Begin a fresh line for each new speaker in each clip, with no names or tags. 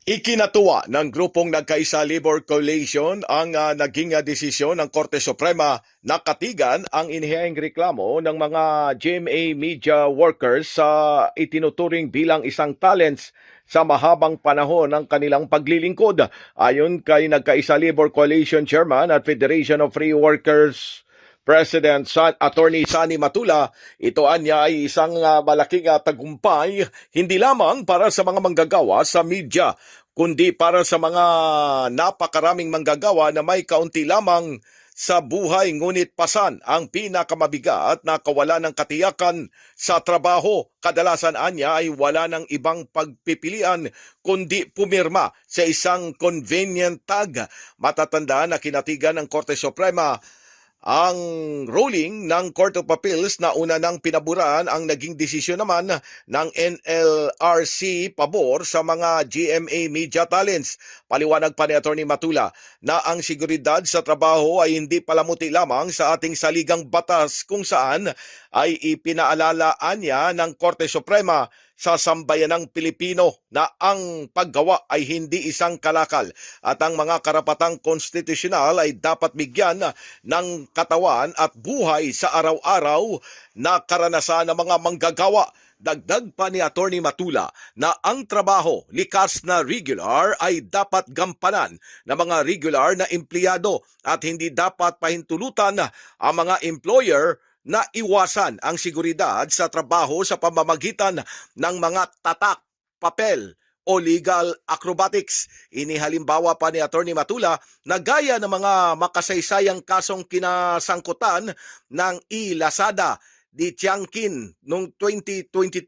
Ikinatuwa ng grupong Nagkaisa Labor Coalition ang naging desisyon ng Korte Suprema na katigan ang inihayang reklamo ng mga GMA media workers sa itinuturing bilang isang talents sa mahabang panahon ng kanilang paglilingkod. Ayon kay Nagkaisa Labor Coalition Chairman at Federation of Free Workers President Attorney Sani Matula, ito anya ay isang malaking tagumpay hindi lamang para sa mga manggagawa sa media, kundi para sa mga napakaraming manggagawa na may kaunti lamang sa buhay ngunit pasan ang pinakamabigat na kawalan ng katiyakan sa trabaho. Kadalasan anya ay wala ng ibang pagpipilian kundi pumirma sa isang convenient tag. Matatandaan na kinatigan ng Korte Suprema ang ruling ng Court of Appeals na una nang pinaburan ang naging desisyon naman ng NLRC pabor sa mga GMA media talents. Paliwanag pa ni Atty. Matula na ang seguridad sa trabaho ay hindi palamuti lamang sa ating saligang batas kung saan ay ipinaalalaan niya ng Korte Suprema sa sambayanang Pilipino na ang paggawa ay hindi isang kalakal at ang mga karapatang konstitusyonal ay dapat bigyan ng katawan at buhay sa araw-araw na karanasan ng mga manggagawa. Dagdag pa ni Atty. Matula na ang trabaho likas na regular ay dapat gampanan ng mga regular na empleyado at hindi dapat pahintulutan ang mga employer na iwasan ang seguridad sa trabaho sa pamamagitan ng mga tatak, papel o legal acrobatics. Inihalimbawa pa ni Atty. Matula na gaya ng mga makasaysayang kasong kinasangkutan ng Lazada, Di Tiangkin noong 2022,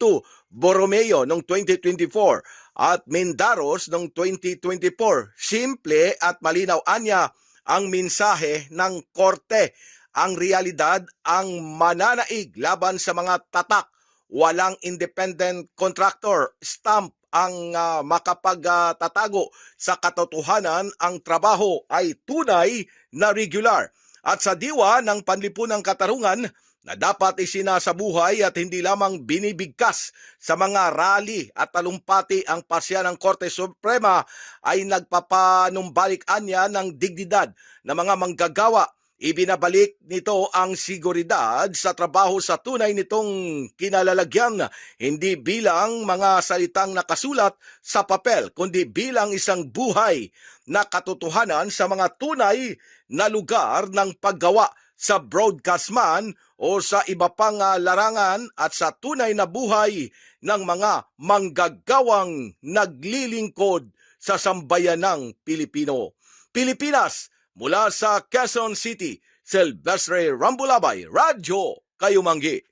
Borromeo noong 2024 at Mendaros noong 2024. Simple at malinaw anya ang mensahe ng korte. Ang realidad ang mananaig laban sa mga tatak. Walang independent contractor, stamp ang makapagtatago sa katotohanan. Ang trabaho ay tunay na regular. At sa diwa ng panlipunang katarungan na dapat isinasabuhay at hindi lamang binibigkas sa mga rally at talumpati ang pasya ng Korte Suprema ay nagpapanumbalik anya ng dignidad ng mga manggagawa. Ibinabalik nito ang seguridad sa trabaho sa tunay nitong kinalalagyan, hindi bilang mga salitang nakasulat sa papel, kundi bilang isang buhay na katotohanan sa mga tunay na lugar ng paggawa sa broadcast man o sa iba pang larangan at sa tunay na buhay ng mga manggagawang naglilingkod sa sambayanang Pilipino. Pilipinas, mula sa Quezon City, Silvestre Rambulabay, Radyo Kayumanggi.